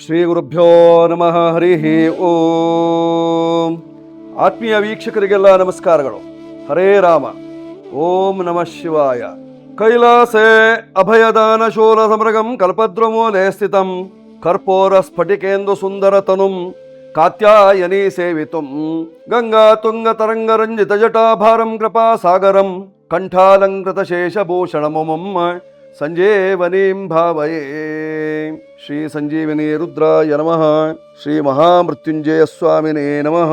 ಶ್ರೀ ಗುರುಭ್ಯೋ ನಮಃ. ಹರಿ ಓಂ. ಆತ್ಮೀಯ ವೀಕ್ಷಕರಿಗೆಲ್ಲ ನಮಸ್ಕಾರಗಳು. ಹರೇ ರಾಮ. ಓಂ ನಮಃ ಶಿವಾಯ. ಕೈಲಾಸೆ ಅಭಯದಾನ ಶೂಲ ಸಮೃಗಂ ಕಲ್ಪದ್ರುಮೂಲೆ ಸ್ಥಿತಂ ಕರ್ಪೂರ ಸ್ಫಟಿಕೇಂದು ಸುಂದರ ತನುಂ ಕಾತ್ಯಾಯನಿ ಸೇವಿತುಂ ಗಂಗಾ ತುಂಗ ತರಂಗ ರಂಜಿತ ಜಟಾಭಾರಂ ಕೃಪಾ ಸಾಗರಂ ಕಂಠಾಲಂಕೃತ ಶೇಷಭೂಷಣಮುಮಂ ಸಂಜೀವನೀಂ ಭಾವಯೇ. ಶ್ರೀ ಸಂಜೀವಿನಿ ರುದ್ರಾಯ ನಮಃ. ಶ್ರೀ ಮಹಾಮೃತ್ಯುಂಜಯ ಸ್ವಾಮಿನೇ ನಮಃ.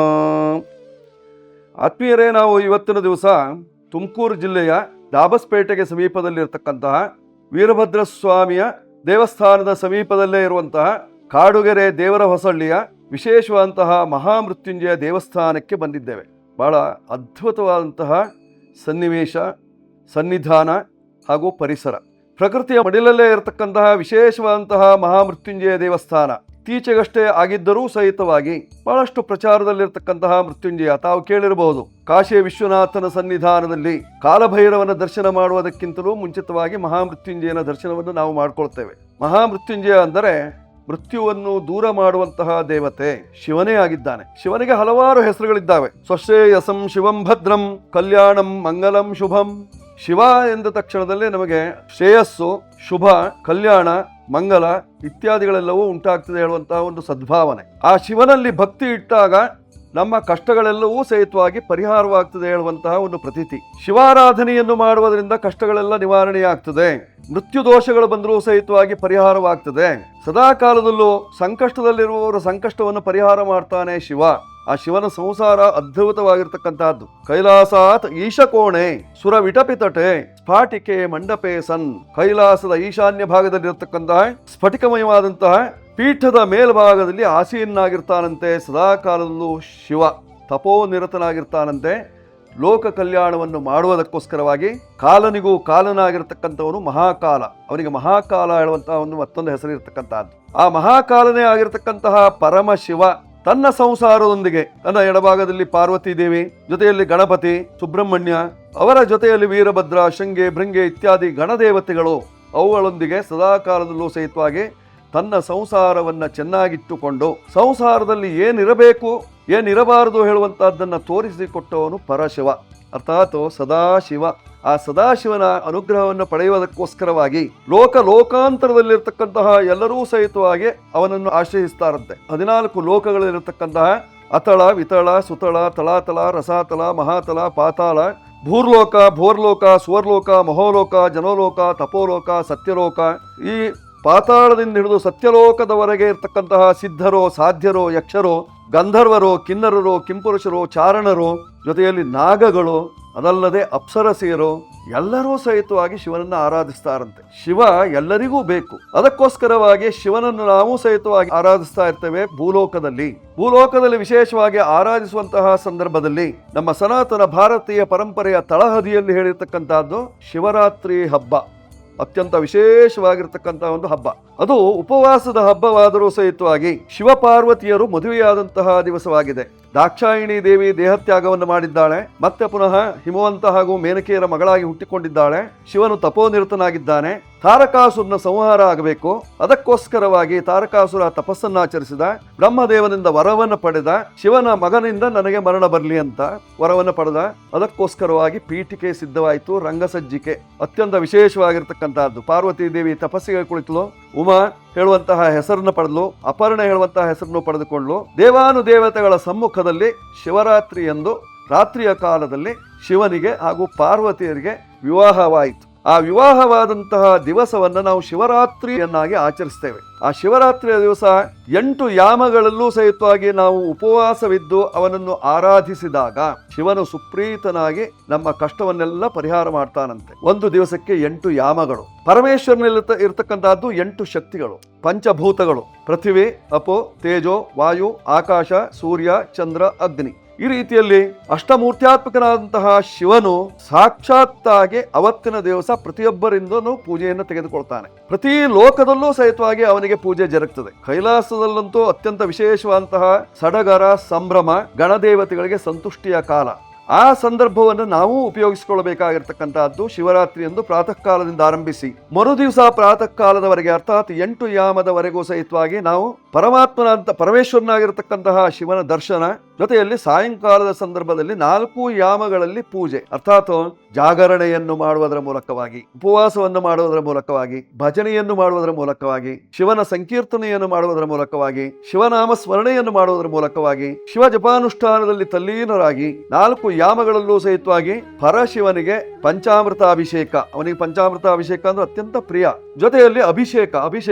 ಆತ್ಮೀಯರೇ, ನಾವು ಇವತ್ತಿನ ದಿವಸ ತುಮಕೂರು ಜಿಲ್ಲೆಯ ದಾಬಸ್ಪೇಟೆಗೆ ಸಮೀಪದಲ್ಲಿರ್ತಕ್ಕಂತಹ ವೀರಭದ್ರ ಸ್ವಾಮಿಯ ದೇವಸ್ಥಾನದ ಸಮೀಪದಲ್ಲೇ ಇರುವಂತಹ ಕಾಡುಗೆರೆ ದೇವರ ಹೊಸಳ್ಳಿಯ ವಿಶೇಷವಾದಂತಹ ಮಹಾಮೃತ್ಯುಂಜಯ ದೇವಸ್ಥಾನಕ್ಕೆ ಬಂದಿದ್ದೇವೆ. ಬಹಳ ಅದ್ಭುತವಾದಂತಹ ಸನ್ನಿವೇಶ, ಸನ್ನಿಧಾನ ಹಾಗೂ ಪರಿಸರ, ಪ್ರಕೃತಿಯ ಮಡಿಲಲ್ಲೇ ಇರತಕ್ಕಂತಹ ವಿಶೇಷವಾದಂತಹ ಮಹಾಮೃತ್ಯುಂಜಯ ದೇವಸ್ಥಾನ. ಇತ್ತೀಚೆಗಷ್ಟೇ ಆಗಿದ್ದರೂ ಸಹಿತವಾಗಿ ಬಹಳಷ್ಟು ಪ್ರಚಾರದಲ್ಲಿರ್ತಕ್ಕಂತಹ ಮೃತ್ಯುಂಜಯ ತಾವು ಕೇಳಿರಬಹುದು. ಕಾಶಿ ವಿಶ್ವನಾಥನ ಸನ್ನಿಧಾನದಲ್ಲಿ ಕಾಲಭೈರವನ ದರ್ಶನ ಮಾಡುವುದಕ್ಕಿಂತಲೂ ಮುಂಚಿತವಾಗಿ ಮಹಾಮೃತ್ಯುಂಜಯನ ದರ್ಶನವನ್ನು ನಾವು ಮಾಡಿಕೊಳ್ತೇವೆ. ಮಹಾಮೃತ್ಯುಂಜಯ ಅಂದರೆ ಮೃತ್ಯುವನ್ನು ದೂರ ಮಾಡುವಂತಹ ದೇವತೆ ಶಿವನೇ ಆಗಿದ್ದಾನೆ. ಶಿವನಿಗೆ ಹಲವಾರು ಹೆಸರುಗಳಿದ್ದಾವೆ. ಸ್ವಶ್ರೇಯಸಂ ಶಿವಂ ಭದ್ರಂ ಕಲ್ಯಾಣಂ ಮಂಗಲಂ ಶುಭಂ. ಶಿವ ಎಂದ ತಕ್ಷಣದಲ್ಲೇ ನಮಗೆ ಶ್ರೇಯಸ್ಸು, ಶುಭ, ಕಲ್ಯಾಣ, ಮಂಗಲ ಇತ್ಯಾದಿಗಳೆಲ್ಲವೂ ಉಂಟಾಗ್ತದೆ ಹೇಳುವಂತಹ ಒಂದು ಸದ್ಭಾವನೆ. ಆ ಶಿವನಲ್ಲಿ ಭಕ್ತಿ ಇಟ್ಟಾಗ ನಮ್ಮ ಕಷ್ಟಗಳೆಲ್ಲವೂ ಸಹಿತವಾಗಿ ಪರಿಹಾರವಾಗ್ತದೆ ಹೇಳುವಂತಹ ಒಂದು ಪ್ರತೀತಿ. ಶಿವಾರಾಧನೆಯನ್ನು ಮಾಡುವುದರಿಂದ ಕಷ್ಟಗಳೆಲ್ಲ ನಿವಾರಣೆಯಾಗ್ತದೆ. ಮೃತ್ಯು ದೋಷಗಳು ಬಂದರೂ ಸಹಿತವಾಗಿ ಪರಿಹಾರವಾಗ್ತದೆ. ಸದಾ ಕಾಲದಲ್ಲೂ ಸಂಕಷ್ಟದಲ್ಲಿರುವವರ ಸಂಕಷ್ಟವನ್ನು ಪರಿಹಾರ ಮಾಡ್ತಾನೆ ಶಿವ. ಆ ಶಿವನ ಸಂಸಾರ ಅದ್ಭುತವಾಗಿರ್ತಕ್ಕಂತಹದ್ದು. ಕೈಲಾಸಾತ್ ಈಶಕೋಣೆ ಸುರ ವಿಟಪಿತಟೆ ಸ್ಫಾಟಿಕೆ ಮಂಡಪೆ ಸನ್. ಕೈಲಾಸದ ಈಶಾನ್ಯ ಭಾಗದಲ್ಲಿರತಕ್ಕಂತಹ ಸ್ಫಟಿಕಮಯವಾದಂತಹ ಪೀಠದ ಮೇಲ್ಭಾಗದಲ್ಲಿ ಆಸೀನಾಗಿರ್ತಾನಂತೆ. ಸದಾ ಕಾಲದಲ್ಲೂ ಶಿವ ತಪೋನಿರತನಾಗಿರ್ತಾನಂತೆ. ಲೋಕ ಕಲ್ಯಾಣವನ್ನು ಮಾಡುವುದಕ್ಕೋಸ್ಕರವಾಗಿ ಕಾಲನಿಗೂ ಕಾಲನಾಗಿರ್ತಕ್ಕಂಥವನು ಮಹಾಕಾಲ. ಅವನಿಗೆ ಮಹಾಕಾಲ ಹೇಳುವಂತಹ ಒಂದು ಮತ್ತೊಂದು ಹೆಸರಿರ್ತಕ್ಕಂತಹದ್ದು. ಆ ಮಹಾಕಾಲನೇ ಆಗಿರ್ತಕ್ಕಂತಹ ಪರಮಶಿವ ತನ್ನ ಸಂಸಾರದೊಂದಿಗೆ ತನ್ನ ಎಡಭಾಗದಲ್ಲಿ ಪಾರ್ವತಿ ದೇವಿ, ಜೊತೆಯಲ್ಲಿ ಗಣಪತಿ, ಸುಬ್ರಹ್ಮಣ್ಯ, ಅವರ ಜೊತೆಯಲ್ಲಿ ವೀರಭದ್ರ, ಶೃಂಗೆ, ಭೃಂಗೆ ಇತ್ಯಾದಿ ಗಣದೇವತೆಗಳು, ಅವುಗಳೊಂದಿಗೆ ಸದಾ ಕಾಲದಲ್ಲೂ ಸಹಿತವಾಗಿ ತನ್ನ ಸಂಸಾರವನ್ನು ಚೆನ್ನಾಗಿಟ್ಟುಕೊಂಡು ಸಂಸಾರದಲ್ಲಿ ಏನಿರಬೇಕು ಏನಿರಬಾರದು ಹೇಳುವಂತಹದ್ದನ್ನು ತೋರಿಸಿಕೊಟ್ಟವನು ಪರಶಿವ, ಅರ್ಥಾತ್ ಸದಾಶಿವ. ಆ ಸದಾಶಿವನ ಅನುಗ್ರಹವನ್ನು ಪಡೆಯುವುದಕ್ಕೋಸ್ಕರವಾಗಿ ಲೋಕಾಂತರದಲ್ಲಿರ್ತಕ್ಕಂತಹ ಎಲ್ಲರೂ ಸಹಿತವಾಗಿ ಅವನನ್ನು ಆಶ್ರಯಿಸ್ತಾರಂತೆ. 14 ಲೋಕಗಳಲ್ಲಿರತಕ್ಕಂತಹ ಅತಳ, ವಿತಳ, ಸುತಳ, ತಳಾತಳ, ರಸಾತಳ, ಮಹಾತಳ, ಪಾತಾಳ, ಭೂರ್ಲೋಕ, ಭೋರ್ಲೋಕ, ಸುವರ್ಲೋಕ, ಮಹೋಲೋಕ, ಜನೋಲೋಕ, ತಪೋಲೋಕ, ಸತ್ಯಲೋಕ. ಈ ಪಾತಾಳದಿಂದ ಹಿಡಿದು ಸತ್ಯಲೋಕದವರೆಗೆ ಇರ್ತಕ್ಕಂತಹ ಸಿದ್ಧರೋ, ಸಾಧ್ಯರೋ, ಯಕ್ಷರೋ, ಗಂಧರ್ವರೋ, ಕಿನ್ನರರೋ, ಕಿಂಪುರುಷರೋ, ಚಾರಣರು, ಜೊತೆಯಲ್ಲಿ ನಾಗಗಳು, ಅದಲ್ಲದೆ ಅಪ್ಸರಸಿಯರು ಎಲ್ಲರೂ ಸಹಿತವಾಗಿ ಶಿವನನ್ನು ಆರಾಧಿಸ್ತಾರಂತೆ. ಶಿವ ಎಲ್ಲರಿಗೂ ಬೇಕು. ಅದಕ್ಕೋಸ್ಕರವಾಗಿ ಶಿವನನ್ನು ನಾವು ಸಹಿತವಾಗಿ ಆರಾಧಿಸ್ತಾ ಇರ್ತೇವೆ. ಭೂಲೋಕದಲ್ಲಿ ವಿಶೇಷವಾಗಿ ಆರಾಧಿಸುವಂತಹ ಸಂದರ್ಭದಲ್ಲಿ ನಮ್ಮ ಸನಾತನ ಭಾರತೀಯ ಪರಂಪರೆಯ ತಳಹದಿಯಲ್ಲಿ ಹೇಳಿರ್ತಕ್ಕಂತಹದ್ದು ಶಿವರಾತ್ರಿ ಹಬ್ಬ. ಅತ್ಯಂತ ವಿಶೇಷವಾಗಿರ್ತಕ್ಕಂತಹ ಒಂದು ಹಬ್ಬ. ಅದು ಉಪವಾಸದ ಹಬ್ಬವಾದರೂ ಸಹಿತವಾಗಿ ಶಿವಪಾರ್ವತಿಯರು ಮದುವೆಯಾದಂತಹ ದಿವಸವಾಗಿದೆ. ದಾಕ್ಷಾಯಿಣಿ ದೇವಿ ದೇಹತ್ಯಾಗವನ್ನು ಮಾಡಿದ್ದಾಳೆ. ಮತ್ತೆ ಪುನಃ ಹಿಮವಂತ ಹಾಗೂ ಮೇನಕೆಯರ ಮಗಳಾಗಿ ಹುಟ್ಟಿಕೊಂಡಿದ್ದಾಳೆ. ಶಿವನು ತಪೋನಿರತನಾಗಿದ್ದಾನೆ. ತಾರಕಾಸುರನ ಸಂಹಾರ ಆಗಬೇಕು. ಅದಕ್ಕೋಸ್ಕರವಾಗಿ ತಾರಕಾಸುರ ತಪಸ್ಸನ್ನಾಚರಿಸಿದ. ಬ್ರಹ್ಮದೇವನಿಂದ ವರವನ್ನು ಪಡೆದ. ಶಿವನ ಮಗನಿಂದ ನನಗೆ ಮರಣ ಬರಲಿ ಅಂತ ವರವನ್ನು ಪಡೆದ. ಅದಕ್ಕೋಸ್ಕರವಾಗಿ ಪೀಠಿಕೆ ಸಿದ್ಧವಾಯಿತು, ರಂಗಸಜ್ಜಿಕೆ. ಅತ್ಯಂತ ವಿಶೇಷವಾಗಿರ್ತಕ್ಕಂತಹದ್ದು. ಪಾರ್ವತಿ ದೇವಿ ತಪಸ್ಸಿಗೆ ಕುಳಿತಳು. ಉಮಾ ಹೇಳುವಂತಹ ಹೆಸರನ್ನು ಪಡೆದಳು. ಅಪರ್ಣ ಹೇಳುವಂತಹ ಹೆಸರನ್ನು ಪಡೆದುಕೊಂಡಳು. ದೇವಾನುದೇವತೆಗಳ ಸಮ್ಮುಖದಲ್ಲಿ ಶಿವರಾತ್ರಿ ಎಂದು ರಾತ್ರಿಯ ಕಾಲದಲ್ಲಿ ಶಿವನಿಗೆ ಹಾಗೂ ಪಾರ್ವತಿಯರಿಗೆ ವಿವಾಹವಾಯಿತು. ಆ ವಿವಾಹವಾದಂತಹ ದಿವಸವನ್ನು ನಾವು ಶಿವರಾತ್ರಿಯನ್ನಾಗಿ ಆಚರಿಸ್ತೇವೆ. ಆ ಶಿವರಾತ್ರಿಯ ದಿವಸ 8 ಯಾಮಗಳಲ್ಲೂ ಸಹಿತವಾಗಿ ನಾವು ಉಪವಾಸವಿದ್ದು ಅವನನ್ನು ಆರಾಧಿಸಿದಾಗ ಶಿವನು ಸುಪ್ರೀತನಾಗಿ ನಮ್ಮ ಕಷ್ಟವನ್ನೆಲ್ಲ ಪರಿಹಾರ ಮಾಡ್ತಾನಂತೆ. ಒಂದು ದಿವಸಕ್ಕೆ 8 ಯಾಮಗಳು. ಪರಮೇಶ್ವರನಲ್ಲಿ ಇರ್ತಕ್ಕಂಥದ್ದು 8 ಶಕ್ತಿಗಳು, ಪಂಚಭೂತಗಳು: ಪೃಥ್ವಿ, ಅಪೋ, ತೇಜೋ, ವಾಯು, ಆಕಾಶ, ಸೂರ್ಯ, ಚಂದ್ರ, ಅಗ್ನಿ. ಈ ರೀತಿಯಲ್ಲಿ ಅಷ್ಟಮೂರ್ತ್ಯಾತ್ಮಕನಾದಂತಹ ಶಿವನು ಸಾಕ್ಷಾತ್ತಾಗಿ ಅವತ್ತಿನ ದಿವಸ ಪ್ರತಿಯೊಬ್ಬರಿಂದನೂ ಪೂಜೆಯನ್ನು ತೆಗೆದುಕೊಳ್ತಾನೆ. ಪ್ರತಿ ಲೋಕದಲ್ಲೂ ಸಹಿತವಾಗಿ ಅವನಿಗೆ ಪೂಜೆ ಜರುಗ್ತದೆ. ಕೈಲಾಸದಲ್ಲಂತೂ ಅತ್ಯಂತ ವಿಶೇಷವಾದಂತಹ ಸಡಗರ, ಸಂಭ್ರಮ, ಗಣದೇವತೆಗಳಿಗೆ ಸಂತುಷ್ಟಿಯ ಕಾಲ. ಆ ಸಂದರ್ಭವನ್ನು ನಾವು ಉಪಯೋಗಿಸಿಕೊಳ್ಳಬೇಕಾಗಿರ್ತಕ್ಕಂಥದ್ದು ಶಿವರಾತ್ರಿ ಎಂದು ಪ್ರಾತಃ ಕಾಲದಿಂದ ಆರಂಭಿಸಿ ಮರುದಿವಸ ಪ್ರಾತಃ ಕಾಲದವರೆಗೆ ಅರ್ಥಾತ್ 8 ಯಾಮದವರೆಗೂ ಸಹಿತವಾಗಿ ನಾವು ಪರಮಾತ್ಮನ ಪರಮೇಶ್ವರನಾಗಿರತಕ್ಕಂತಹ ಶಿವನ ದರ್ಶನ, ಜೊತೆಯಲ್ಲಿ ಸಾಯಂಕಾಲದ ಸಂದರ್ಭದಲ್ಲಿ 4 ಯಾಮಗಳಲ್ಲಿ ಪೂಜೆ, ಅರ್ಥಾತ್ ಜಾಗರಣೆಯನ್ನು ಮಾಡುವುದರ ಮೂಲಕವಾಗಿ, ಉಪವಾಸವನ್ನು ಮಾಡುವುದರ ಮೂಲಕವಾಗಿ, ಭಜನೆಯನ್ನು ಮಾಡುವುದರ ಮೂಲಕವಾಗಿ, ಶಿವನ ಸಂಕೀರ್ತನೆಯನ್ನು ಮಾಡುವುದರ ಮೂಲಕವಾಗಿ, ಶಿವನಾಮ ಸ್ಮರಣೆಯನ್ನು ಮಾಡುವುದರ ಮೂಲಕವಾಗಿ, ಶಿವ ಜಪಾನುಷ್ಠಾನದಲ್ಲಿ ತಲ್ಲೀನರಾಗಿ 4 ಯಾಮಗಳಲ್ಲೂ ಸಹಿತವಾಗಿ ಪರಶಿವನಿಗೆ ಪಂಚಾಮೃತಾಭಿಷೇಕ, ಅವನಿಗೆ ಪಂಚಾಮೃತಾಭಿಷೇಕ ಅಂದ್ರೆ ಅತ್ಯಂತ ಪ್ರಿಯ. ಜೊತೆಯಲ್ಲಿ ಅಭಿಷೇಕ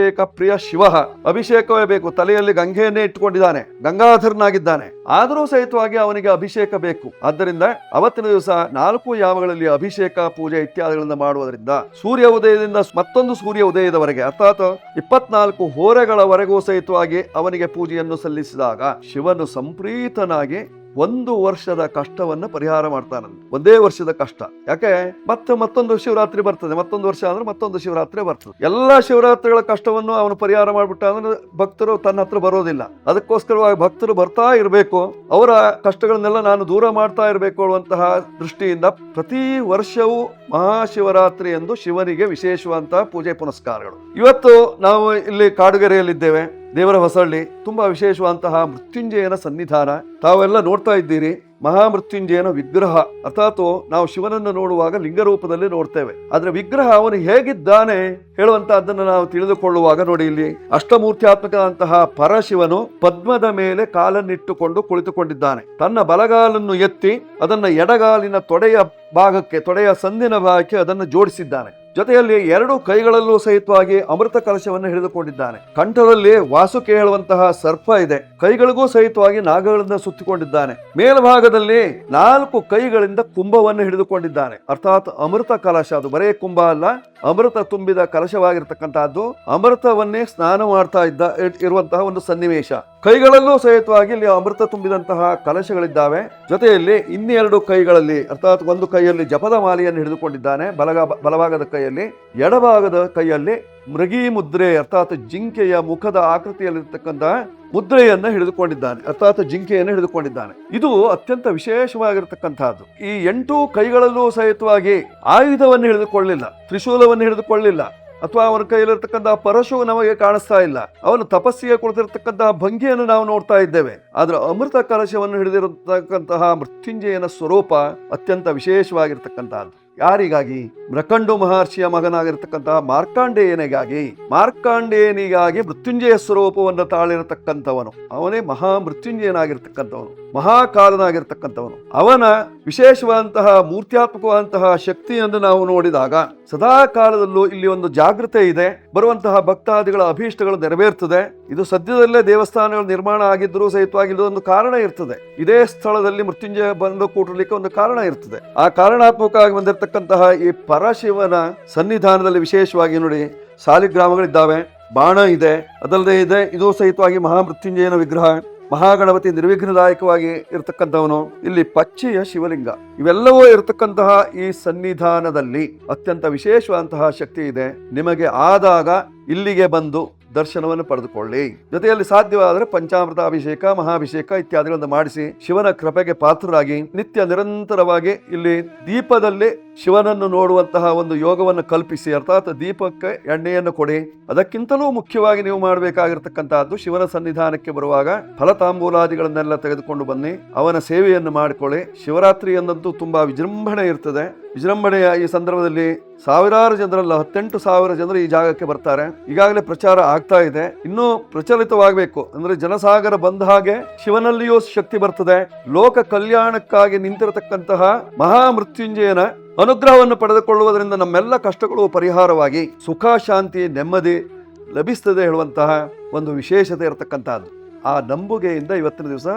ಪ್ರಿಯ ಶಿವ, ಅಭಿಷೇಕವೇ ಬೇಕು. ತಲೆಯಲ್ಲಿ ಗಂಗೆಯನ್ನೇ ಇಟ್ಟುಕೊಂಡಿದ್ದಾನೆ, ಗಂಗಾಧರನಾಗಿದ್ದಾನೆ, ಆದರೂ ಸಹಿತವಾಗಿ ಅವನಿಗೆ ಅಭಿಷೇಕ ಬೇಕು. ಆದ್ದರಿಂದ ಅವತ್ತಿನ ದಿವಸ 4 ಯಾಮಗಳಲ್ಲಿ ಅಭಿಷೇಕ, ಪೂಜೆ ಇತ್ಯಾದಿಗಳನ್ನು ಮಾಡುವುದರಿಂದ ಸೂರ್ಯ ಉದಯದಿಂದ ಮತ್ತೊಂದು ಸೂರ್ಯ ಉದಯದವರೆಗೆ, ಅರ್ಥಾತ್ 24 ಹೋರೆಗಳವರೆಗೂ ಸಹಿತವಾಗಿ ಅವನಿಗೆ ಪೂಜೆಯನ್ನು ಸಲ್ಲಿಸಿದಾಗ ಶಿವನು ಸಂಪ್ರೀತನಾಗಿ 1 ವರ್ಷದ ಕಷ್ಟವನ್ನು ಪರಿಹಾರ ಮಾಡ್ತಾನಂತೆ. ಒಂದೇ ವರ್ಷದ ಕಷ್ಟ. ಯಾಕೆ? ಮತ್ತೊಂದು ಶಿವರಾತ್ರಿ ಬರ್ತದೆ, ಮತ್ತೊಂದು ವರ್ಷ ಅಂದ್ರೆ ಮತ್ತೊಂದು ಶಿವರಾತ್ರಿ ಬರ್ತದೆ. ಎಲ್ಲ ಶಿವರಾತ್ರಿಗಳ ಕಷ್ಟವನ್ನು ಅವನು ಪರಿಹಾರ ಮಾಡ್ಬಿಟ್ಟ ಅಂದ್ರೆ ಭಕ್ತರು ತನ್ನ ಹತ್ರ ಬರೋದಿಲ್ಲ. ಅದಕ್ಕೋಸ್ಕರವಾಗಿ ಭಕ್ತರು ಬರ್ತಾ ಇರಬೇಕು, ಅವರ ಕಷ್ಟಗಳನ್ನೆಲ್ಲ ನಾನು ದೂರ ಮಾಡ್ತಾ ಇರಬೇಕು ಅನ್ನುವಂತಹ ದೃಷ್ಟಿಯಿಂದ ಪ್ರತಿ ವರ್ಷವೂ ಮಹಾಶಿವರಾತ್ರಿ ಎಂದು ಶಿವನಿಗೆ ವಿಶೇಷವಾದಂತಹ ಪೂಜೆ ಪುನಸ್ಕಾರಗಳು. ಇವತ್ತು ನಾವು ಇಲ್ಲಿ ಕಾಡುಗೆರೆಯಲ್ಲಿದ್ದೇವೆ, ದೇವರ ಹೊಸಳ್ಳಿ. ತುಂಬಾ ವಿಶೇಷವಾದಂತಹ ಮೃತ್ಯುಂಜಯನ ಸನ್ನಿಧಾನ ತಾವೆಲ್ಲ ನೋಡ್ತಾ ಇದ್ದೀರಿ. ಮಹಾಮೃತ್ಯುಂಜಯನ ವಿಗ್ರಹ, ಅರ್ಥಾತ್ ನಾವು ಶಿವನನ್ನು ನೋಡುವಾಗ ಲಿಂಗರೂಪದಲ್ಲಿ ನೋಡ್ತೇವೆ, ಆದ್ರೆ ವಿಗ್ರಹ ಅವನು ಹೇಗಿದ್ದಾನೆ ಹೇಳುವಂತಹದ್ದನ್ನು ನಾವು ತಿಳಿದುಕೊಳ್ಳುವಾಗ ನೋಡಿ, ಇಲ್ಲಿ ಅಷ್ಟಮೂರ್ತ್ಯಾತ್ಮಕದಂತಹ ಪರಶಿವನು ಪದ್ಮದ ಮೇಲೆ ಕಾಲನ್ನಿಟ್ಟುಕೊಂಡು ಕುಳಿತುಕೊಂಡಿದ್ದಾನೆ. ತನ್ನ ಬಲಗಾಲನ್ನು ಎತ್ತಿ ಅದನ್ನ ಎಡಗಾಲಿನ ತೊಡೆಯ ಸಂದಿನ ಭಾಗಕ್ಕೆ ಅದನ್ನು ಜೋಡಿಸಿದ್ದಾನೆ. ಜೊತೆಯಲ್ಲಿ 2 ಕೈಗಳಲ್ಲೂ ಸಹಿತವಾಗಿ ಅಮೃತ ಕಲಶವನ್ನು ಹಿಡಿದುಕೊಂಡಿದ್ದಾನೆ. ಕಂಠದಲ್ಲಿ ವಾಸುಕಿ ಹೇಳುವಂತಹ ಸರ್ಪ ಇದೆ, ಕೈಗಳಿಗೂ ಸಹಿತವಾಗಿ ನಾಗಗಳಿಂದ ಸುತ್ತಿಕೊಂಡಿದ್ದಾನೆ. ಮೇಲ್ಭಾಗದಲ್ಲಿ 4 ಕೈಗಳಿಂದ ಕುಂಭವನ್ನು ಹಿಡಿದುಕೊಂಡಿದ್ದಾನೆ, ಅರ್ಥಾತ್ ಅಮೃತ ಕಲಶ. ಅದು ಬರೇ ಕುಂಭ ಅಲ್ಲ, ಅಮೃತ ತುಂಬಿದ ಕಲಶವಾಗಿರ್ತಕ್ಕಂತಹದ್ದು. ಅಮೃತವನ್ನೇ ಸ್ನಾನ ಮಾಡ್ತಾ ಇರುವಂತಹ ಒಂದು ಸನ್ನಿವೇಶ. ಕೈಗಳಲ್ಲೂ ಸಹಿತವಾಗಿ ಇಲ್ಲಿ ಅಮೃತ ತುಂಬಿದಂತಹ ಕಲಶಗಳಿದ್ದಾವೆ. ಜೊತೆಯಲ್ಲಿ 2 ಕೈಗಳಲ್ಲಿ, ಅರ್ಥಾತ್ ಒಂದು ಕೈಯಲ್ಲಿ ಜಪದ ಮಾಲೆಯನ್ನು ಹಿಡಿದುಕೊಂಡಿದ್ದಾನೆ ಬಲಭಾಗದ ಕೈಯಲ್ಲಿ, ಎಡಭಾಗದ ಕೈಯಲ್ಲಿ ಮೃಗಿ ಮುದ್ರೆ, ಅರ್ಥಾತ್ ಜಿಂಕೆಯ ಮುಖದ ಆಕೃತಿಯಲ್ಲಿರ್ತಕ್ಕಂತಹ ಮುದ್ರೆಯನ್ನು ಹಿಡಿದುಕೊಂಡಿದ್ದಾನೆ, ಅರ್ಥಾತ್ ಜಿಂಕೆಯನ್ನು ಹಿಡಿದುಕೊಂಡಿದ್ದಾನೆ. ಇದು ಅತ್ಯಂತ ವಿಶೇಷವಾಗಿರ್ತಕ್ಕಂತಹದ್ದು. ಈ 8 ಕೈಗಳಲ್ಲೂ ಸಹಿತವಾಗಿ ಆಯುಧವನ್ನು ಹಿಡಿದುಕೊಳ್ಳಿಲ್ಲ, ತ್ರಿಶೂಲವನ್ನು ಹಿಡಿದುಕೊಳ್ಳಿಲ್ಲ, ಅಥವಾ ಅವನ ಕೈಯಲ್ಲಿರ್ತಕ್ಕಂತಹ ಪರಶು ನಮಗೆ ಕಾಣಿಸ್ತಾ ಇಲ್ಲ. ಅವನು ತಪಸ್ಸಿಗೆ ಕುಳಿತಿರ್ತಕ್ಕಂತಹ ಭಂಗಿಯನ್ನು ನಾವು ನೋಡ್ತಾ ಇದ್ದೇವೆ. ಆದ್ರೆ ಅಮೃತ ಕಲಶವನ್ನು ಹಿಡಿದಿರತಕ್ಕಂತಹ ಮೃತ್ಯುಂಜಯನ ಸ್ವರೂಪ ಅತ್ಯಂತ ವಿಶೇಷವಾಗಿರ್ತಕ್ಕಂತಹದ್ದು. ಯಾರಿಗಾಗಿ? ಮೃಕಂಡು ಮಹರ್ಷಿಯ ಮಗನಾಗಿರ್ತಕ್ಕಂತಹ ಮಾರ್ಕಾಂಡೇಯನಿಗಾಗಿ ಮೃತ್ಯುಂಜಯ ಸ್ವರೂಪವನ್ನು ತಾಳಿರತಕ್ಕಂಥವನು. ಅವನೇ ಮೃತ್ಯುಂಜಯನಾಗಿರ್ತಕ್ಕಂಥವನು, ಮಹಾಕಾಲನಾಗಿರ್ತಕ್ಕಂಥವನು. ಅವನ ವಿಶೇಷವಾದಂತಹ ಮೂರ್ತ್ಯಾತ್ಮಕವಾದಂತಹ ಶಕ್ತಿಯನ್ನು ನಾವು ನೋಡಿದಾಗ ಸದಾ ಕಾಲದಲ್ಲೂ ಇಲ್ಲಿ ಒಂದು ಜಾಗೃತೆ ಇದೆ. ಬರುವಂತಹ ಭಕ್ತಾದಿಗಳ ಅಭೀಷ್ಟಗಳು ನೆರವೇರ್ತದೆ. ಇದು ಸದ್ಯದಲ್ಲೇ ದೇವಸ್ಥಾನಗಳು ನಿರ್ಮಾಣ ಆಗಿದ್ದರೂ ಸಹಿತವಾಗಿ ಒಂದು ಕಾರಣ ಇರ್ತದೆ. ಇದೇ ಸ್ಥಳದಲ್ಲಿ ಮೃತ್ಯುಂಜಯ ಬಂದು ಕೂಟಲಿಕ್ಕೆ ಒಂದು ಕಾರಣ ಇರ್ತದೆ. ಆ ಕಾರಣಾತ್ಮಕವಾಗಿ ಬಂದಿರತಕ್ಕಂತಹ ಈ ಪರಶಿವನ ಸನ್ನಿಧಾನದಲ್ಲಿ ವಿಶೇಷವಾಗಿ ನೋಡಿ, ಸಾಲಿಗ್ರಾಮಗಳಿದ್ದಾವೆ, ಬಾಣ ಇದೆ, ಅದಲ್ಲದೆ ಇದೆ ಇದು ಸಹಿತವಾಗಿ ಮಹಾಮೃತ್ಯುಂಜಯನ ವಿಗ್ರಹ. ಮಹಾಗಣಪತಿ ನಿರ್ವಿಘ್ನದಾಯಕವಾಗಿ ಇರತಕ್ಕಂಥವನು. ಇಲ್ಲಿ ಪಚ್ಚೆಯ ಶಿವಲಿಂಗ, ಇವೆಲ್ಲವೂ ಇರತಕ್ಕಂತಹ ಈ ಸನ್ನಿಧಾನದಲ್ಲಿ ಅತ್ಯಂತ ವಿಶೇಷವಾದಂತಹ ಶಕ್ತಿ ಇದೆ. ನಿಮಗೆ ಆದಾಗ ಇಲ್ಲಿಗೆ ಬಂದು ದರ್ಶನವನ್ನು ಪಡೆದುಕೊಳ್ಳಿ. ಜೊತೆಯಲ್ಲಿ ಸಾಧ್ಯವಾದರೆ ಪಂಚಾಮೃತ ಅಭಿಷೇಕ, ಮಹಾಭಿಷೇಕ ಇತ್ಯಾದಿಗಳನ್ನು ಮಾಡಿಸಿ ಶಿವನ ಕೃಪೆಗೆ ಪಾತ್ರರಾಗಿ ನಿತ್ಯ ನಿರಂತರವಾಗಿ ಇಲ್ಲಿ ದೀಪದಲ್ಲಿ ಶಿವನನ್ನು ನೋಡುವಂತಹ ಒಂದು ಯೋಗವನ್ನು ಕಲ್ಪಿಸಿ, ಅರ್ಥಾತ್ ದೀಪಕ್ಕೆ ಎಣ್ಣೆಯನ್ನು ಕೊಡಿ. ಅದಕ್ಕಿಂತಲೂ ಮುಖ್ಯವಾಗಿ ನೀವು ಮಾಡಬೇಕಾಗಿರ್ತಕ್ಕಂತಹದ್ದು, ಶಿವನ ಸನ್ನಿಧಾನಕ್ಕೆ ಬರುವಾಗ ಫಲತಾಂಬೂಲಾದಿಗಳನ್ನೆಲ್ಲ ತೆಗೆದುಕೊಂಡು ಬನ್ನಿ, ಅವನ ಸೇವೆಯನ್ನು ಮಾಡಿಕೊಳ್ಳಿ. ಶಿವರಾತ್ರಿ ಎಂದಂತೂ ತುಂಬಾ ವಿಜೃಂಭಣೆ ಇರ್ತದೆ. ವಿಜೃಂಭಣೆಯ ಈ ಸಂದರ್ಭದಲ್ಲಿ ಸಾವಿರಾರು ಜನರಲ್ಲ, 18,000 ಜನರು ಈ ಜಾಗಕ್ಕೆ ಬರ್ತಾರೆ. ಈಗಾಗಲೇ ಪ್ರಚಾರ ಆಗ್ತಾ ಇದೆ, ಇನ್ನೂ ಪ್ರಚಲಿತವಾಗಬೇಕು. ಅಂದ್ರೆ ಜನಸಾಗರ ಬಂದ ಹಾಗೆ ಶಿವನಲ್ಲಿಯೂ ಶಕ್ತಿ ಬರ್ತದೆ. ಲೋಕ ಕಲ್ಯಾಣಕ್ಕಾಗಿ ನಿಂತಿರತಕ್ಕಂತಹ ಮಹಾಮೃತ್ಯುಂಜಯನ ಅನುಗ್ರಹವನ್ನು ಪಡೆದುಕೊಳ್ಳುವುದರಿಂದ ನಮ್ಮೆಲ್ಲ ಕಷ್ಟಗಳು ಪರಿಹಾರವಾಗಿ ಸುಖ, ಶಾಂತಿ, ನೆಮ್ಮದಿ ಲಭಿಸ್ತದೆ ಹೇಳುವಂತಹ ಒಂದು ವಿಶೇಷತೆ ಇರತಕ್ಕಂತಹದ್ದು. ಆ ನಂಬುಗೆಯಿಂದ ಇವತ್ತಿನ ದಿವಸ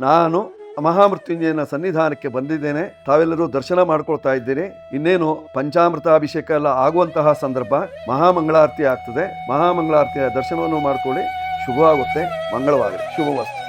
ನಾನು ಮಹಾಮೃತ್ಯುಂಜಯನ ಸನ್ನಿಧಾನಕ್ಕೆ ಬಂದಿದ್ದೇನೆ. ತಾವೆಲ್ಲರೂ ದರ್ಶನ ಮಾಡ್ಕೊಳ್ತಾ ಇದ್ದೀರಿ. ಇನ್ನೇನು ಪಂಚಾಮೃತ ಅಭಿಷೇಕ ಎಲ್ಲ ಆಗುವಂತಹ ಸಂದರ್ಭ, ಮಹಾಮಂಗಳಾರತಿ ಆಗ್ತದೆ. ಮಹಾಮಂಗಳಾರತಿಯ ದರ್ಶನವನ್ನು ಮಾಡ್ಕೊಳ್ಳಿ, ಶುಭವಾಗುತ್ತೆ, ಮಂಗಳವಾಗಲಿ, ಶುಭವಸ್ತು.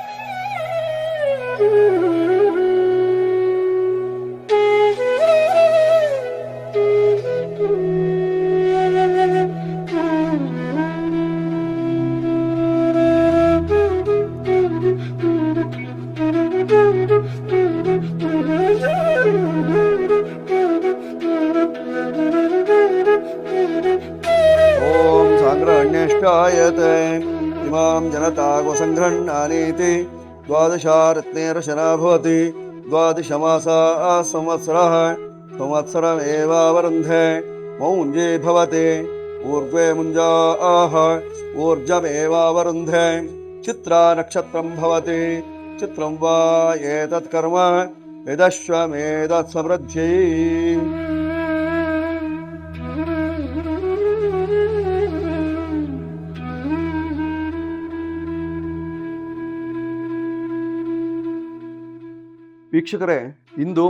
ಓಂ ಸಾಂಗ್ರಹಣ್ಯಷ್ಟಾಯತೆ ಇಮಾಂ ಜನತಾ वसङ्गृह्णानीति द्वादशारत्नेरशना भवति द्वादशमासाः संवत्सरः संवत्सरमेवावरुन्धे मौञ्जे भवति ऊर्ध्वे मुञ्जाः ऊर्जमेवावरुन्धे चित्रा नक्षत्रं भवति चित्रं वा एतत् कर्म यदश्वमेतत् समृद्ध्यै ವೀಕ್ಷಕರೇ, ಇಂದು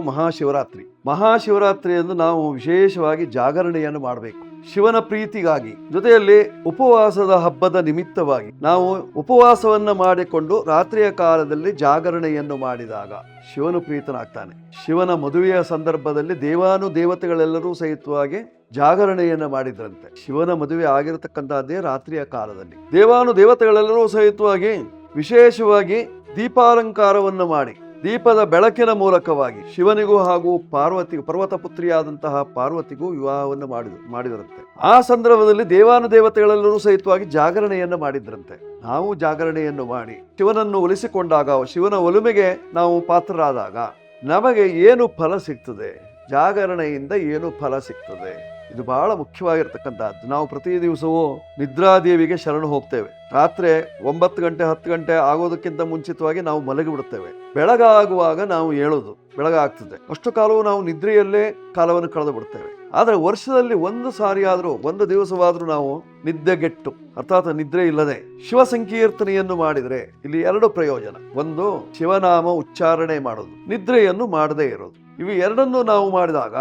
ಮಹಾಶಿವರಾತ್ರಿಯನ್ನು ನಾವು ವಿಶೇಷವಾಗಿ ಜಾಗರಣೆಯನ್ನು ಮಾಡಬೇಕು. ಶಿವನ ಪ್ರೀತಿಗಾಗಿ, ಜೊತೆಯಲ್ಲಿ ಉಪವಾಸದ ಹಬ್ಬದ ನಿಮಿತ್ತವಾಗಿ ನಾವು ಉಪವಾಸವನ್ನ ಮಾಡಿಕೊಂಡು ರಾತ್ರಿಯ ಕಾಲದಲ್ಲಿ ಜಾಗರಣೆಯನ್ನು ಮಾಡಿದಾಗ ಶಿವನು ಪ್ರೀತನಾಗ್ತಾನೆ. ಶಿವನ ಮದುವೆಯ ಸಂದರ್ಭದಲ್ಲಿ ದೇವತೆಗಳೆಲ್ಲರೂ ಸಹಿತವಾಗಿ ಜಾಗರಣೆಯನ್ನು ಮಾಡಿದ್ರಂತೆ. ಶಿವನ ಮದುವೆ ಆಗಿರತಕ್ಕಂತಹದ್ದೇ ರಾತ್ರಿಯ ಕಾಲದಲ್ಲಿ ದೇವತೆಗಳೆಲ್ಲರೂ ಸಹಿತವಾಗಿ ವಿಶೇಷವಾಗಿ ದೀಪಾಲಂಕಾರವನ್ನು ಮಾಡಿ ದೀಪದ ಬೆಳಕಿನ ಮೂಲಕವಾಗಿ ಶಿವನಿಗೂ ಹಾಗೂ ಪರ್ವತ ಪುತ್ರಿಯಾದಂತಹ ಪಾರ್ವತಿಗೂ ವಿವಾಹವನ್ನು ಮಾಡಿದರಂತೆ. ಆ ಸಂದರ್ಭದಲ್ಲಿ ದೇವತೆಗಳೆಲ್ಲರೂ ಸಹಿತವಾಗಿ ಜಾಗರಣೆಯನ್ನು ಮಾಡಿದ್ರಂತೆ. ನಾವು ಜಾಗರಣೆಯನ್ನು ಮಾಡಿ ಶಿವನನ್ನು ಒಲಿಸಿಕೊಂಡಾಗ, ಶಿವನ ಒಲುಮೆಗೆ ನಾವು ಪಾತ್ರರಾದಾಗ ನಮಗೆ ಏನು ಫಲ ಸಿಗ್ತದೆ, ಜಾಗರಣೆಯಿಂದ ಏನು ಫಲ ಸಿಗ್ತದೆ, ಇದು ಬಹಳ ಮುಖ್ಯವಾಗಿರ್ತಕ್ಕಂಥದ್ದು. ನಾವು ಪ್ರತಿ ದಿವಸವೂ ನಿದ್ರಾದೇವಿಗೆ ಶರಣು ಹೋಗ್ತೇವೆ. ರಾತ್ರಿ 9 ಗಂಟೆ 10 ಗಂಟೆ ಆಗೋದಕ್ಕಿಂತ ಮುಂಚಿತವಾಗಿ ನಾವು ಮಲಗಿಬಿಡುತ್ತೇವೆ. ಬೆಳಗಾಗುವಾಗ ನಾವು ಹೇಳೋದು, ಬೆಳಗಾಗ್ತದೆ, ಅಷ್ಟು ಕಾಲವು ನಾವು ನಿದ್ರೆಯಲ್ಲೇ ಕಾಲವನ್ನು ಕಳೆದು ಬಿಡ್ತೇವೆ. ಆದರೆ ವರ್ಷದಲ್ಲಿ ಒಂದು ಸಾರಿ ಆದರೂ, ಒಂದು ದಿವಸವಾದರೂ ನಾವು ನಿದ್ದೆಗೆಟ್ಟು ಅರ್ಥಾತ್ ನಿದ್ರೆ ಇಲ್ಲದೆ ಶಿವ ಸಂಕೀರ್ತನೆಯನ್ನು ಮಾಡಿದರೆ ಇಲ್ಲಿ 2 ಪ್ರಯೋಜನ. ಒಂದು, ಶಿವನಾಮ ಉಚ್ಚಾರಣೆ ಮಾಡೋದು, ನಿದ್ರೆಯನ್ನು ಮಾಡದೇ ಇರೋದು. ಇವು ಎರಡನ್ನು ನಾವು ಮಾಡಿದಾಗ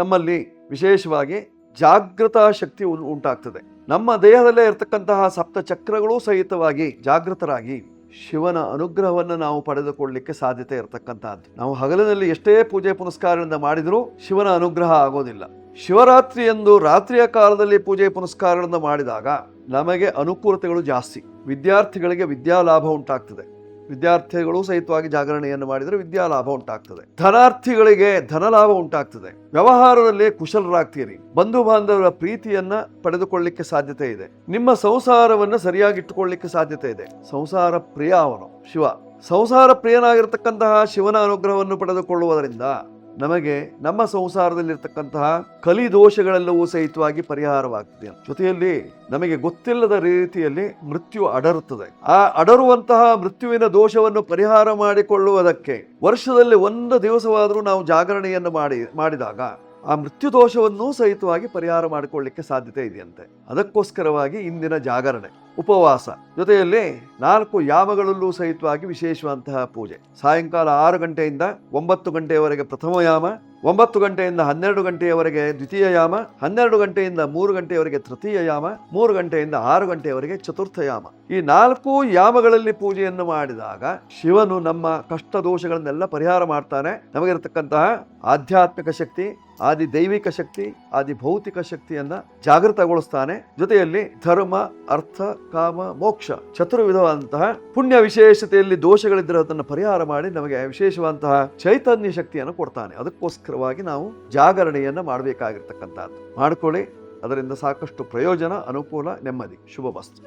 ನಮ್ಮಲ್ಲಿ ವಿಶೇಷವಾಗಿ ಜಾಗೃತಾ ಶಕ್ತಿ ಉಂಟಾಗ್ತದೆ. ನಮ್ಮ ದೇಹದಲ್ಲೇ ಇರತಕ್ಕಂತಹ 7 ಚಕ್ರಗಳು ಸಹಿತವಾಗಿ ಜಾಗೃತರಾಗಿ ಶಿವನ ಅನುಗ್ರಹವನ್ನು ನಾವು ಪಡೆದುಕೊಳ್ಳಲಿಕ್ಕೆ ಸಾಧ್ಯತೆ ಇರತಕ್ಕಂತಹದ್ದು. ನಾವು ಹಗಲಿನಲ್ಲಿ ಎಷ್ಟೇ ಪೂಜೆ ಪುನಸ್ಕಾರದಿಂದ ಮಾಡಿದರೂ ಶಿವನ ಅನುಗ್ರಹ ಆಗೋದಿಲ್ಲ. ಶಿವರಾತ್ರಿ ಎಂದು ರಾತ್ರಿಯ ಕಾಲದಲ್ಲಿ ಪೂಜೆ ಪುನಸ್ಕಾರಗಳನ್ನು ಮಾಡಿದಾಗ ನಮಗೆ ಅನುಕೂಲತೆಗಳು ಜಾಸ್ತಿ. ವಿದ್ಯಾರ್ಥಿಗಳಿಗೆ ವಿದ್ಯಾಲಾಭ ಉಂಟಾಗ್ತದೆ. ವಿದ್ಯಾರ್ಥಿಗಳು ಸಹಿತವಾಗಿ ಜಾಗರಣೆಯನ್ನು ಮಾಡಿದರೆ ವಿದ್ಯಾಲಾಭ ಉಂಟಾಗ್ತದೆ. ಧನಾರ್ಥಿಗಳಿಗೆ ಧನಲಾಭ ಉಂಟಾಗ್ತದೆ. ವ್ಯವಹಾರದಲ್ಲಿ ಕುಶಲರಾಗ್ತೀರಿ. ಬಂಧು ಬಾಂಧವರ ಪ್ರೀತಿಯನ್ನ ಪಡೆದುಕೊಳ್ಳಲಿಕ್ಕೆ ಸಾಧ್ಯತೆ ಇದೆ. ನಿಮ್ಮ ಸಂಸಾರವನ್ನು ಸರಿಯಾಗಿಟ್ಟುಕೊಳ್ಳಲಿಕ್ಕೆ ಸಾಧ್ಯತೆ ಇದೆ. ಸಂಸಾರ ಪ್ರಿಯ ಅವನು ಶಿವ. ಸಂಸಾರ ಪ್ರಿಯನಾಗಿರ್ತಕ್ಕಂತಹ ಶಿವನ ಅನುಗ್ರಹವನ್ನು ಪಡೆದುಕೊಳ್ಳುವುದರಿಂದ ನಮಗೆ ನಮ್ಮ ಸಂಸಾರದಲ್ಲಿರ್ತಕ್ಕಂತಹ ಕಲಿ ದೋಷಗಳೆಲ್ಲವೂ ಸಹಿತವಾಗಿ ಪರಿಹಾರವಾಗ್ತದೆ. ಜೊತೆಯಲ್ಲಿ ನಮಗೆ ಗೊತ್ತಿಲ್ಲದ ರೀತಿಯಲ್ಲಿ ಮೃತ್ಯು ಅಡರುತ್ತದೆ. ಆ ಅಡರುವಂತಹ ಮೃತ್ಯುವಿನ ದೋಷವನ್ನು ಪರಿಹಾರ ಮಾಡಿಕೊಳ್ಳುವುದಕ್ಕೆ ವರ್ಷದಲ್ಲಿ 1 ದಿವಸವಾದರೂ ನಾವು ಜಾಗರಣೆಯನ್ನು ಮಾಡಿದಾಗ ಆ ಮೃತ್ಯು ದೋಷವನ್ನು ಸಹಿತವಾಗಿ ಪರಿಹಾರ ಮಾಡಿಕೊಳ್ಳಲಿಕ್ಕೆ ಸಾಧ್ಯತೆ ಇದೆಯಂತೆ. ಅದಕ್ಕೋಸ್ಕರವಾಗಿ ಇಂದಿನ ಜಾಗರಣೆ, ಉಪವಾಸ, ಜೊತೆಯಲ್ಲಿ 4 ಯಾಮಗಳಲ್ಲೂ ಸಹಿತವಾಗಿ ವಿಶೇಷವಂತಹ ಪೂಜೆ. ಸಾಯಂಕಾಲ 6 ಗಂಟೆಯಿಂದ 9 ಗಂಟೆಯವರೆಗೆ ಪ್ರಥಮ ಯಾಮ, 9 ಗಂಟೆಯಿಂದ 12 ಗಂಟೆಯವರೆಗೆ ದ್ವಿತೀಯ ಯಾಮ, 12 ಗಂಟೆಯಿಂದ 3 ಗಂಟೆಯವರೆಗೆ ತೃತೀಯ ಯಾಮ, 3 ಗಂಟೆಯಿಂದ 6 ಗಂಟೆಯವರೆಗೆ ಚತುರ್ಥ ಯಾಮ. ಈ 4 ಯಾಮಗಳಲ್ಲಿ ಪೂಜೆಯನ್ನು ಮಾಡಿದಾಗ ಶಿವನು ನಮ್ಮ ಕಷ್ಟ ದೋಷಗಳನ್ನೆಲ್ಲ ಪರಿಹಾರ ಮಾಡ್ತಾನೆ. ನಮಗಿರತಕ್ಕಂತಹ ಆಧ್ಯಾತ್ಮಿಕ ಶಕ್ತಿ, ಆದಿ ದೈವಿಕ ಶಕ್ತಿ, ಆದಿ ಭೌತಿಕ ಶಕ್ತಿಯನ್ನ ಜಾಗೃತಗೊಳಿಸ್ತಾನೆ. ಜೊತೆಯಲ್ಲಿ ಧರ್ಮ, ಅರ್ಥ, ಕಾಮ, ಮೋಕ್ಷ ಚತುರ್ವಿಧವಾದಂತಹ ಪುಣ್ಯ ವಿಶೇಷತೆಯಲ್ಲಿ ದೋಷಗಳಿದ್ದರೆ ಅದನ್ನು ಪರಿಹಾರ ಮಾಡಿ ನಮಗೆ ವಿಶೇಷವಾದಂತಹ ಚೈತನ್ಯ ಶಕ್ತಿಯನ್ನು ಕೊಡ್ತಾನೆ. ಅದಕ್ಕೋಸ್ಕರವಾಗಿ ನಾವು ಜಾಗರಣೆಯನ್ನ ಮಾಡಬೇಕಾಗಿರ್ತಕ್ಕಂಥದ್ದು. ಮಾಡ್ಕೊಳ್ಳಿ. ಅದರಿಂದ ಸಾಕಷ್ಟು ಪ್ರಯೋಜನ, ಅನುಕೂಲ, ನೆಮ್ಮದಿ. ಶುಭ ವಸ್ತು.